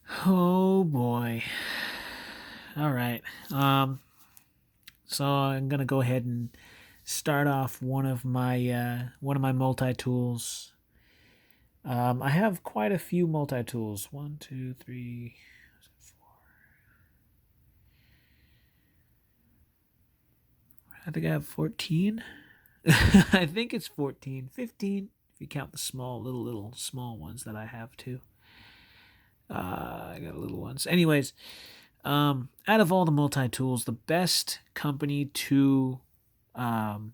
Oh boy. All right. So I'm gonna go ahead and start off one of my multi tools. I have quite a few multi tools. One, two, three, four. I think I have 14. I think it's 14, 15 if you count the little small ones that I have too. I got little ones. Anyways, out of all the multi tools, the best company to um,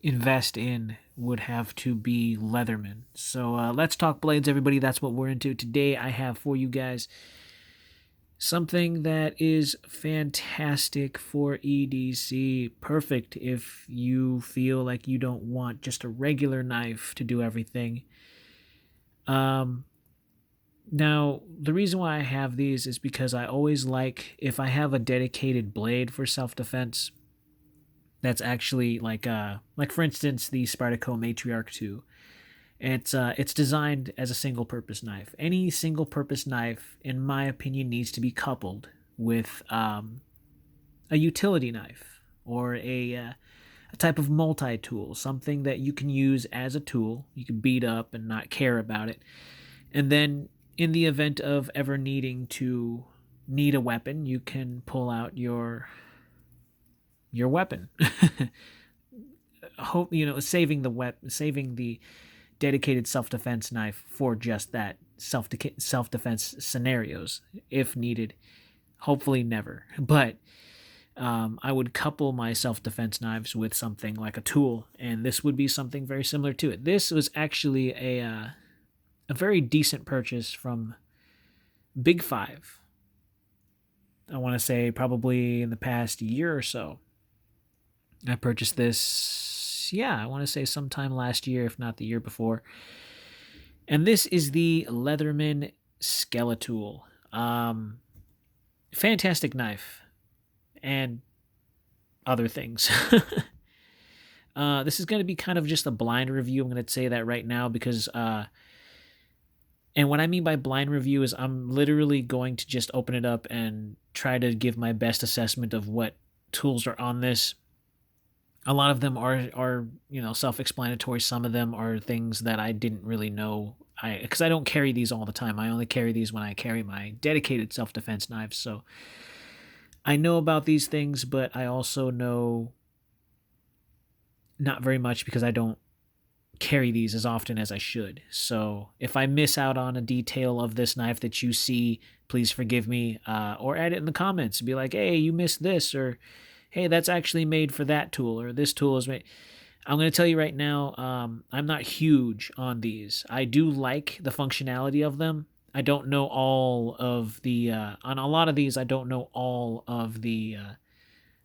invest in would have to be Leatherman. So let's talk blades, everybody. That's what we're into today. I have for you guys something that is fantastic for EDC. Perfect if you feel like you don't want just a regular knife to do everything. Um, Now, the reason why I have these is because I always like if I have a dedicated blade for self-defense that's actually like for instance the Spartaco Matriarch 2. It's designed as a single purpose knife. Any single purpose knife in my opinion needs to be coupled with a utility knife or a type of multi-tool, something that you can use as a tool. You can beat up and not care about it. And then in the event of ever need a weapon, you can pull out your weapon. Hope saving the dedicated self-defense knife for just that self-defense scenarios if needed. Hopefully never. But I would couple my self-defense knives with something like a tool, and this would be something very similar to it. This was actually a very decent purchase from Big Five. I want to say probably in the past year or so. I purchased this, yeah, I want to say sometime last year, if not the year before. And this is the Leatherman Skeletool. Fantastic knife and other things. This is going to be kind of just a blind review. I'm going to say that right now because and what I mean by blind review is I'm literally going to just open it up and try to give my best assessment of what tools are on this. A lot of them are self-explanatory. Some of them are things that I didn't really know. Because I don't carry these all the time. I only carry these when I carry my dedicated self-defense knives. So I know about these things, but I also know not very much because I don't carry these as often as I should. So if I miss out on a detail of this knife that you see, please forgive me, or add it in the comments. Be like, hey, you missed this, or hey, that's actually made for that tool, or this tool is made. I'm going to tell you right now, I'm not huge on these. I do like the functionality of them. I don't know all of on a lot of these, I don't know all of the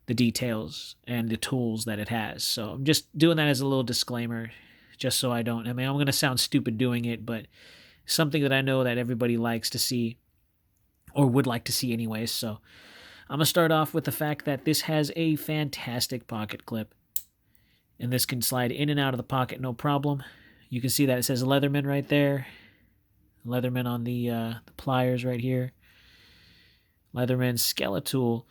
details and the tools that it has. So I'm just doing that as a little disclaimer, just so I don't. I mean, I'm going to sound stupid doing it, but something that I know that everybody likes to see or would like to see anyways. So I'm going to start off with the fact that this has a fantastic pocket clip. And this can slide in and out of the pocket no problem. You can see that it says Leatherman right there. Leatherman on the pliers right here. Leatherman Skeletool.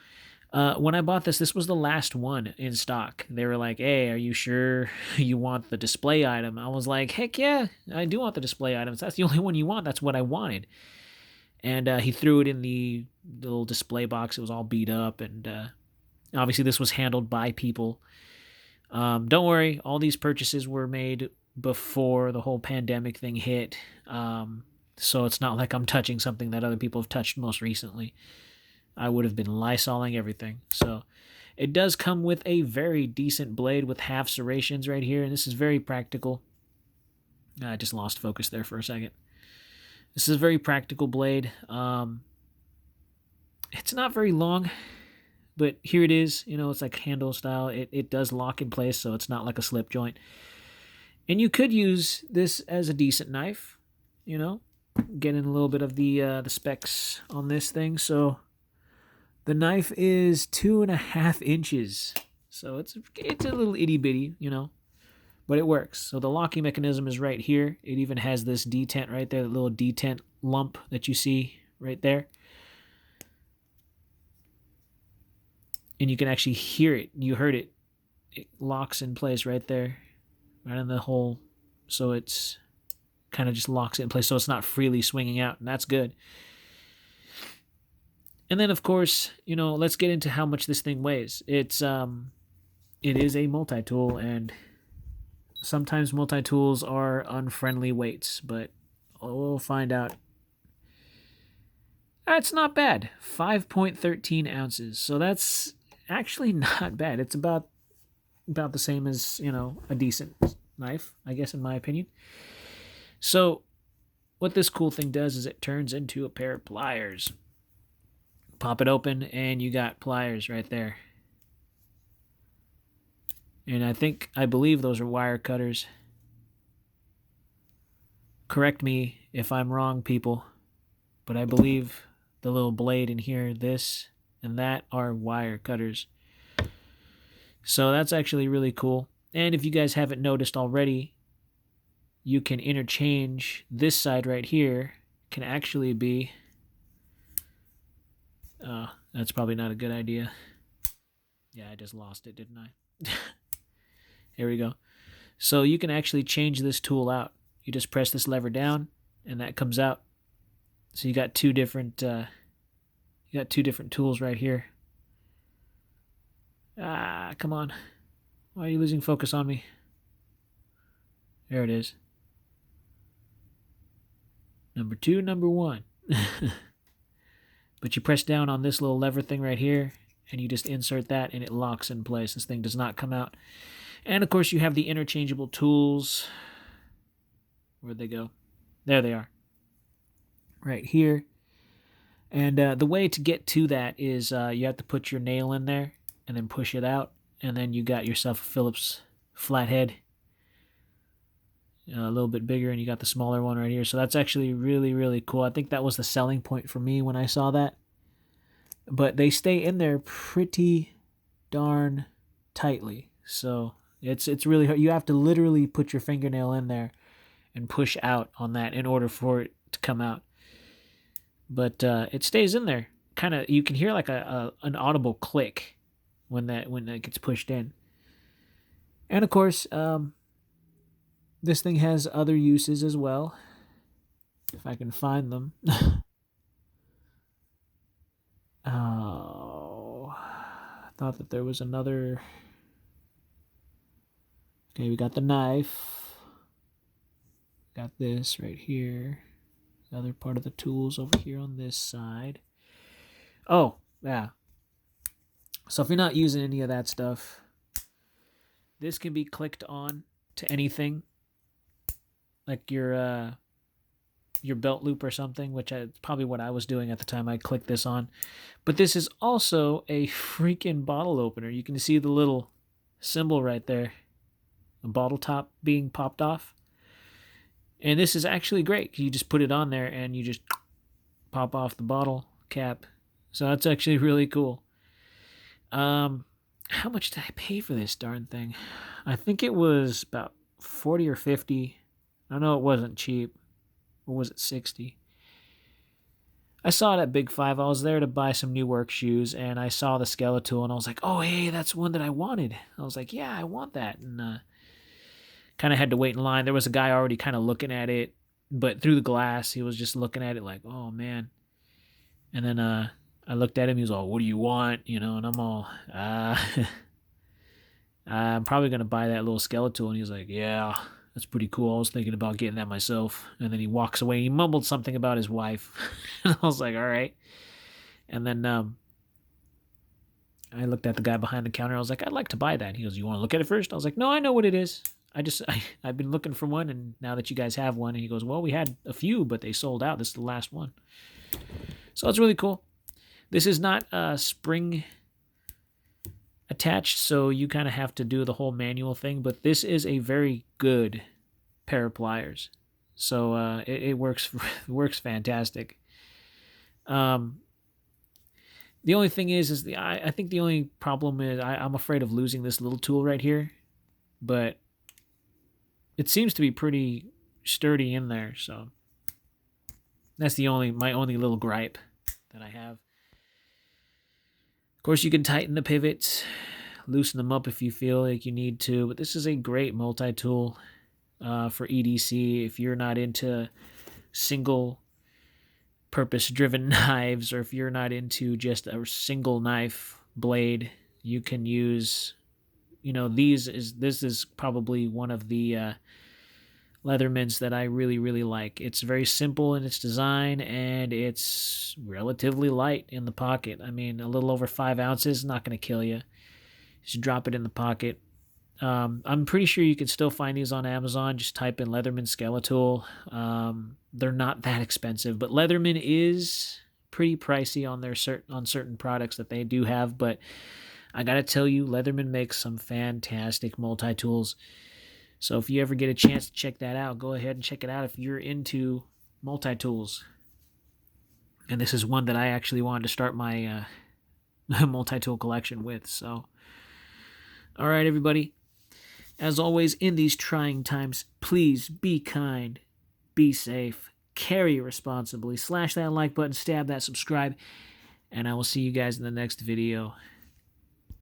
When I bought this was the last one in stock. They were like, hey, are you sure you want the display item? I was like, heck yeah, I do want the display items. That's the only one you want. That's what I wanted. And he threw it in the little display box. It was all beat up. And obviously this was handled by people. Don't worry, all these purchases were made before the whole pandemic thing hit. So it's not like I'm touching something that other people have touched most recently. I would have been lysoling everything. So it does come with a very decent blade with half serrations right here, and this is very practical. I just lost focus there for a second. This is a very practical blade. It's not very long, but here it is. It's like handle style. It does lock in place, so it's not like a slip joint. And you could use this as a decent knife, getting a little bit of the specs on this thing. So the knife is 2.5 inches. So it's a little itty bitty, but it works. So the locking mechanism is right here. It even has this detent right there, the little detent lump that you see right there. And you can actually hear it. You heard it. It locks in place right there, right in the hole. So it's kind of just locks it in place so it's not freely swinging out, and that's good. And then, of course, let's get into how much this thing weighs. It is a multi-tool, and sometimes multi-tools are unfriendly weights, but we'll find out. It's not bad. 5.13 ounces. So that's actually not bad. It's about the same as, a decent knife, I guess, in my opinion. So what this cool thing does is it turns into a pair of pliers. Pop it open, and you got pliers right there. And I believe those are wire cutters. Correct me if I'm wrong, people, but I believe the little blade in here, this and that, are wire cutters. So that's actually really cool. And if you guys haven't noticed already, you can interchange this side right here can actually be... that's probably not a good idea. Yeah, I just lost it, didn't I? Here we go. So you can actually change this tool out. You just press this lever down, and that comes out. So you got two different tools right here. Come on. Why are you losing focus on me? There it is. Number 2, number 1. But you press down on this little lever thing right here, and you just insert that, and it locks in place. This thing does not come out. And, of course, you have the interchangeable tools. Where'd they go? There they are. Right here. And the way to get to that is you have to put your nail in there and then push it out. And then you got yourself a Phillips flathead. A little bit bigger, and you got the smaller one right here. So that's actually really, really cool. I think that was the selling point for me when I saw that. But they stay in there pretty darn tightly. So it's really hard. You have to literally put your fingernail in there and push out on that in order for it to come out. But it stays in there. Kind of, you can hear like an audible click when that gets pushed in. And of course, this thing has other uses as well, if I can find them. Oh, I thought that there was another. Okay, we got the knife. Got this right here. The other part of the tools over here on this side. Oh, yeah. So if you're not using any of that stuff, this can be clicked on to anything, like your belt loop or something, which is probably what I was doing at the time I clicked this on. But this is also a freaking bottle opener. You can see the little symbol right there, a bottle top being popped off. And this is actually great. You just put it on there and you just pop off the bottle cap. So that's actually really cool. How much did I pay for this darn thing? I think it was about 40 or 50. I know it wasn't cheap. Or was it 60? I saw it at Big Five. I was there to buy some new work shoes, and I saw the Skeletool, and I was like, oh, hey, that's one that I wanted. I was like, yeah, I want that. And kind of had to wait in line. There was a guy already kind of looking at it, but through the glass, he was just looking at it like, oh, man. And then I looked at him. He was all, what do you want? And I'm all, I'm probably going to buy that little Skeletool. And he was like, yeah, that's pretty cool. I was thinking about getting that myself. And then he walks away. He mumbled something about his wife. And I was like, all right. And then I looked at the guy behind the counter. I was like, I'd like to buy that. He goes, you want to look at it first? I was like, no, I know what it is. I've been looking for one, and now that you guys have one. And he goes, well, we had a few, but they sold out. This is the last one. So it's really cool. This is not spring attached, so you kind of have to do the whole manual thing, but this is a very good pair of pliers. So it works fantastic. The only thing is I think the only problem is I'm afraid of losing this little tool right here, but it seems to be pretty sturdy in there. So that's my only little gripe that I have. Of course, you can tighten the pivots, loosen them up if you feel like you need to, but this is a great multi-tool for EDC if you're not into single purpose driven knives, or if you're not into just a single knife blade. You can use, this is probably one of the Leathermans that I really, really like. It's very simple in its design, and it's relatively light in the pocket. I mean, a little over 5 ounces, not going to kill you. Just drop it in the pocket. I'm pretty sure you can still find these on Amazon. Just type in Leatherman Skeletool. They're not that expensive, but Leatherman is pretty pricey on certain products that they do have. But I gotta tell you, Leatherman makes some fantastic multi-tools. So if you ever get a chance to check that out, go ahead and check it out if you're into multi-tools. And this is one that I actually wanted to start my multi-tool collection with. So, all right, everybody. As always, in these trying times, please be kind, be safe, carry responsibly, slash that like button, stab that subscribe, and I will see you guys in the next video.